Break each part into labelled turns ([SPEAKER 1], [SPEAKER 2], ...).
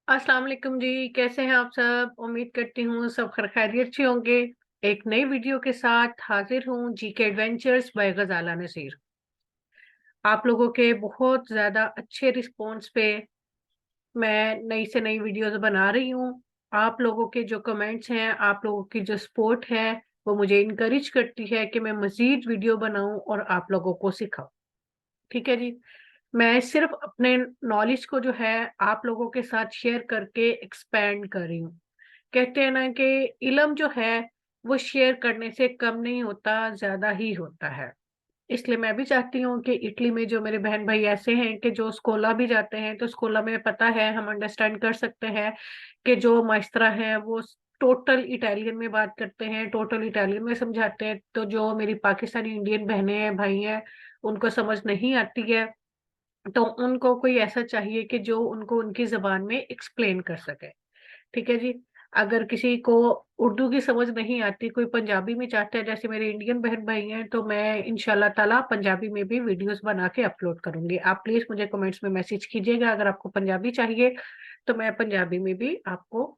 [SPEAKER 1] अस्सलाम वालेकुम जी, कैसे हैं आप सब? उम्मीद करती हूँ सब खैरियत से होंगे। एक नई वीडियो के साथ हाजिर हूँ जीके एडवेंचर्स बाय गजाला नसीर। आप लोगों के बहुत ज़्यादा अच्छे रिस्पॉन्स पे मैं नई से नई वीडियोस बना रही हूँ। आप लोगों के जो कमेंट्स हैं, आप लोगों की जो सपोर्ट है, वो मुझे इनकरेज करती है कि मैं मज़ीद वीडियो बनाऊँ और आप लोगों को सिखाऊँ। ठीक है जी? मैं सिर्फ अपने नॉलेज को जो है आप लोगों के साथ शेयर करके एक्सपैंड कर रही हूँ। कहते हैं ना कि इल्म जो है वो शेयर करने से कम नहीं होता, ज़्यादा ही होता है। इसलिए मैं भी चाहती हूँ कि इटली में जो मेरे बहन-भाई ऐसे हैं कि जो स्कूला भी जाते हैं, तो स्कूला में पता है, हम अंडरस्टैंड कर सकते हैं कि जो माइस्त्रा हैं वो टोटल इटालियन में बात करते हैं, टोटल इटालियन में समझाते हैं। तो जो मेरी पाकिस्तानी इंडियन बहनें हैं, भाई हैं, उनको समझ नहीं आती है, तो उनको कोई ऐसा चाहिए कि जो उनको उनकी ज़बान में एक्सप्लेन कर सके। ठीक है जी? अगर किसी को उर्दू की समझ नहीं आती, कोई पंजाबी में चाहता है, जैसे मेरे इंडियन बहन-भाई हैं, तो मैं इंशाल्लाह ताला पंजाबी में भी वीडियोज़ बना के अपलोड करूँगी। आप प्लीज़ मुझे कमेंट्स में मैसेज कीजिएगा, अगर आपको पंजाबी चाहिए, तो मैं पंजाबी में भी आपको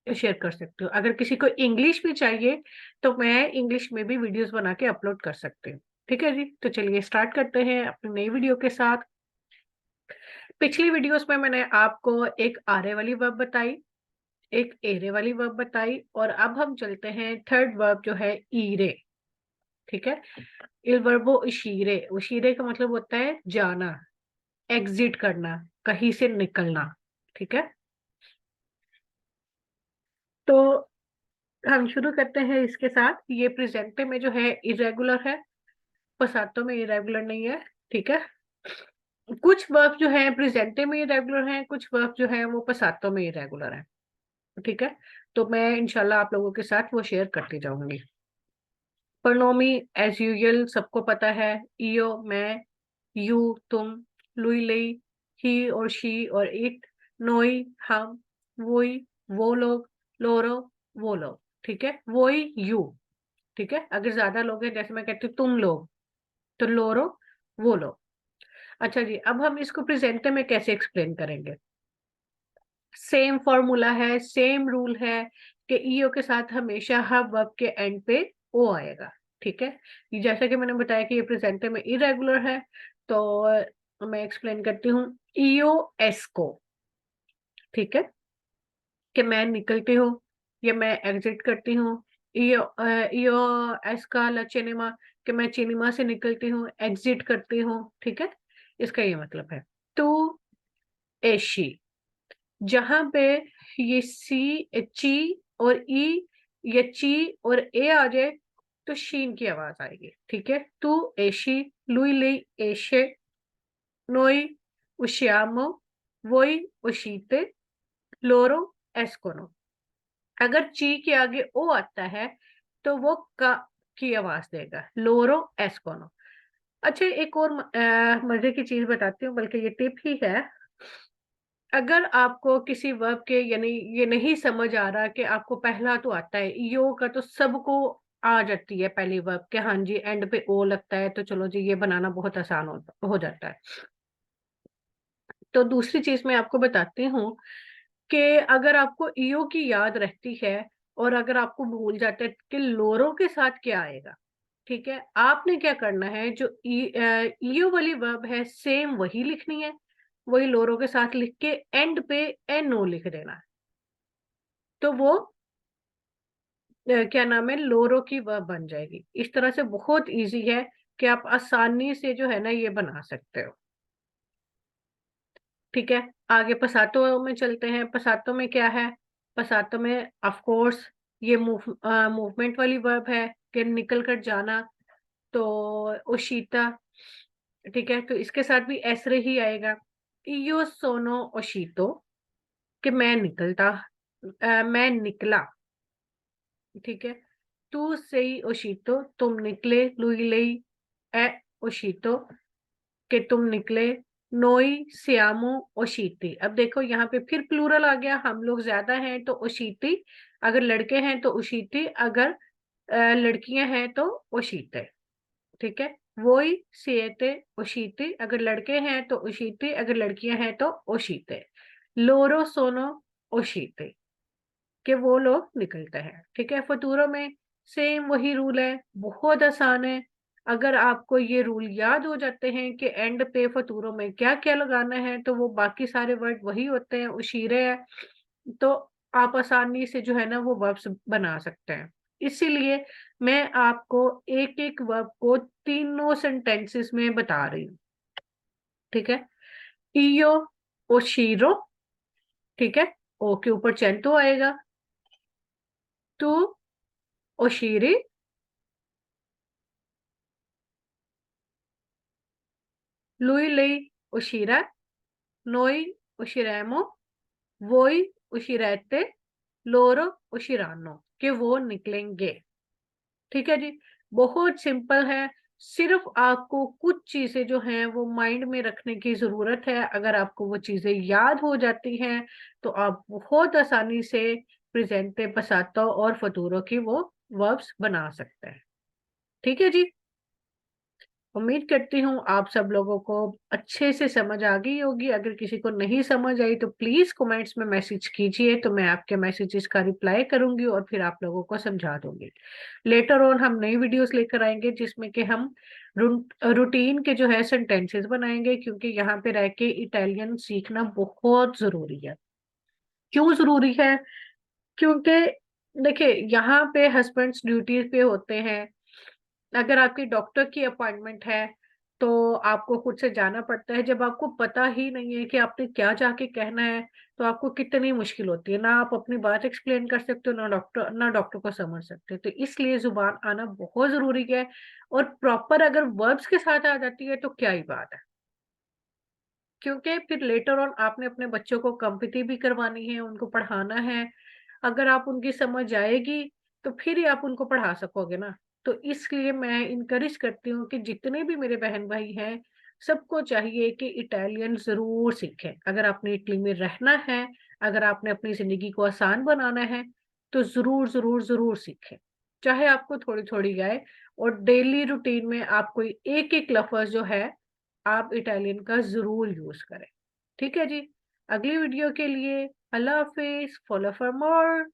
[SPEAKER 1] शेयर कर सकती हूँ। अगर किसी को इंग्लिश भी चाहिए, तो मैं इंग्लिश में भी वीडियोज़ बना के अपलोड कर सकती हूँ। ठीक है जी? तो चलिए स्टार्ट करते हैं अपनी नई वीडियो के साथ। पिछली वीडियोज़ में मैंने आपको एक आरे वाली वर्ब बताई, एक एरे वाली वर्ब बताई और अब हम चलते हैं थर्ड वर्ब जो है ईरे, ठीक है? इल वर्बो उशीरे, उशीरे का मतलब होता है जाना, एग्ज़िट करना, कहीं से निकलना, ठीक है? तो हम शुरू करते हैं इसके साथ, ये प्रेज़ेंटे में जो है इर्रेगुलर है, पसातो में इर्रेगुलर नहीं है, ठीक है? कुछ वर्ब जो हैं प्रेज़ेंटे में इर्रेगुलर हैं, कुछ वर्ब जो हैं वो पसातो में इर्रेगुलर हैं, ठीक है? तो मैं इंशाल्लाह आप लोगों के साथ वो शेयर करती जाऊँगी। प्रोनोमी एज़ यूजुअल सबको पता है, इयो मैं, यू तुम, लुई लई, ही और शी और इट, नोई हम, वोई वो लोग, लोरो वो लोग, ठीक है? वोई यू, ठीक है? अगर ज़्यादा लोग हैं जैसे मैं कहती हूँ तुम लोग, तो लोरो वो लोग। अच्छा जी, अब हम इसको प्रेज़ेंटे में कैसे एक्सप्लेन करेंगे? सेम फ़ॉर्मूला है, सेम रूल है कि ईओ के साथ हमेशा हर वर्ब के एंड पे ओ आएगा, ठीक है? जैसा कि मैंने बताया कि ये प्रेज़ेंटे में इर्रेगुलर है, तो मैं एक्सप्लेन करती हूँ। ईओ एस्को, ठीक है? कि मैं निकलती हूँ या मैं एग्ज़िट करती हूँ। io esca la cinema कि मैं सिनेमा से निकलती हूँ, एग्ज़िट करती हूँ, ठीक है? इसका ये मतलब है। तू esci जहाँ पे ये सी, ची और ई या ची और ए आ जाए, तो शीन की आवाज़ आएगी, ठीक है? तू एशी, lui lei esce, noi usciamo, voi uscite, loro escono। अगर ची के आगे ओ आता है, तो वो का की आवाज़ देगा, loro escono। अच्छा एक और मज़े की चीज़ बताती हूँ, बल्कि ये टिप ही है। अगर आपको किसी वर्ब के यानी ये नहीं समझ आ रहा कि आपको पहला तो आता है, यो का तो सबको आ जाती है पहली वर्ब कि हाँ जी, एंड पे ओ लगता है, तो चलो जी ये बनाना बहुत आसान हो जाता है। तो दूसरी चीज़ मैं आपको बताती हूँ कि अगर आपको ईओ की याद रहती है और अगर आपको भूल जाता है कि लोरो के साथ क्या आएगा, ठीक है? आपने क्या करना है जो ईओ वाली वर्ब है सेम वही लिखनी है, वही लोरो के साथ लिख के एंड पे एनओ लिख देना है। तो वो क्या नाम है लोरो की वर्ब बन जाएगी। इस तरह से बहुत ईज़ी है कि आप आसानी से जो है ना ये बना सकते हो। ठीक है? आगे पसातो में चलते हैं, पसातो में क्या है? पसातो में ऑफ़ कोर्स ये मूवमेंट वाली वर्ब है कि निकल कर जाना, तो उशिता, ठीक है? तो इसके साथ भी ऐसे ही आएगा। इयो सोनो उशितो कि मैं निकलता मैं निकला, ठीक है? Tu sei uscito तुम निकले, lui lei è uscito कि तुम निकले, noi siamo usciti। अब देखो यहाँ पे फिर प्लूरल आ गया, हम लोग ज़्यादा हैं तो usciti, अगर लड़के हैं तो usciti, अगर लड़कियाँ हैं तो uscite, ठीक है? Voi siete usciti अगर लड़के हैं तो usciti, अगर लड़कियाँ हैं तो uscite। लोरो सोनो ओशीते, कि वो लोग निकलते हैं। ठीक है, फतूरों में सेम वही रूल है, बहुत आसान है। अगर आपको ये रूल याद हो जाते हैं कि एंड पे फतूरों में क्या क्या लगाना है, तो वो बाकी सारे वर्ड वही होते हैं, उशीरे है, तो आप आसानी से जो है ना वो वर्ब्स बना सकते हैं। इसीलिए मैं आपको एक एक वर्ब को तीनों सेंटेंसेस में बता रही हूँ। ठीक है, इयो ओशीरो, ठीक है, ओ के ऊपर चेंतो आएगा। तू ओशीरी, lui lei uscirà, noi usciremo, voi uscirete, loro usciranno, कि वो निकलेंगे। ठीक है जी, बहुत सिंपल है। सिर्फ आपको कुछ चीजें जो हैं वो माइंड में रखने की जरूरत है। अगर आपको वो चीजें याद हो जाती हैं तो आप बहुत आसानी से प्रेजेंटे पसातो और फतूरों की वो वर्ब्स बना सकते हैं। ठीक है जी, उम्मीद करती हूँ आप सब लोगों को अच्छे से समझ आ गई होगी। अगर किसी को नहीं समझ आई तो प्लीज कमेंट्स में मैसेज कीजिए, तो मैं आपके मैसेजेस का रिप्लाई करूंगी और फिर आप लोगों को समझा दूंगी। लेटर ऑन हम नई वीडियोस लेकर आएंगे जिसमें कि हम रूटीन के जो है सेंटेंसेस बनाएंगे, क्योंकि यहाँ पे रह के इटालियन सीखना बहुत जरूरी है। क्यों जरूरी है? क्योंकि देखिए, यहाँ पे हस्बैंड्स ड्यूटीज पे होते हैं। अगर आपकी डॉक्टर की अपॉइंटमेंट है तो आपको खुद से जाना पड़ता है। जब आपको पता ही नहीं है कि आपने क्या जाके कहना है, तो आपको कितनी मुश्किल होती है। ना आप अपनी बात एक्सप्लेन कर सकते हो, ना डॉक्टर को समझ सकते हो। तो इसलिए जुबान आना बहुत जरूरी है। और प्रॉपर अगर वर्ब्स के साथ आ जाती है तो क्या ही बात है, क्योंकि फिर लेटर ऑन आपने अपने बच्चों को कंपटी भी करवानी है, उनको पढ़ाना है। अगर आप उनकी समझ आएगी तो फिर ही आप उनको पढ़ा सकोगे ना। तो इसलिए मैं इनकरेज करती हूँ कि जितने भी मेरे बहन भाई हैं, सबको चाहिए कि इटालियन जरूर सीखें। अगर आपने इटली में रहना है, अगर आपने अपनी जिंदगी को आसान बनाना है, तो जरूर जरूर जरूर सीखें। चाहे आपको थोड़ी थोड़ी आए, और डेली रूटीन में आप कोई एक एक लफ्ज जो है आप इटालियन का जरूर यूज करें। ठीक है जी, अगली वीडियो के लिए अल्लाह हाफिज, फॉलो फॉर मोर।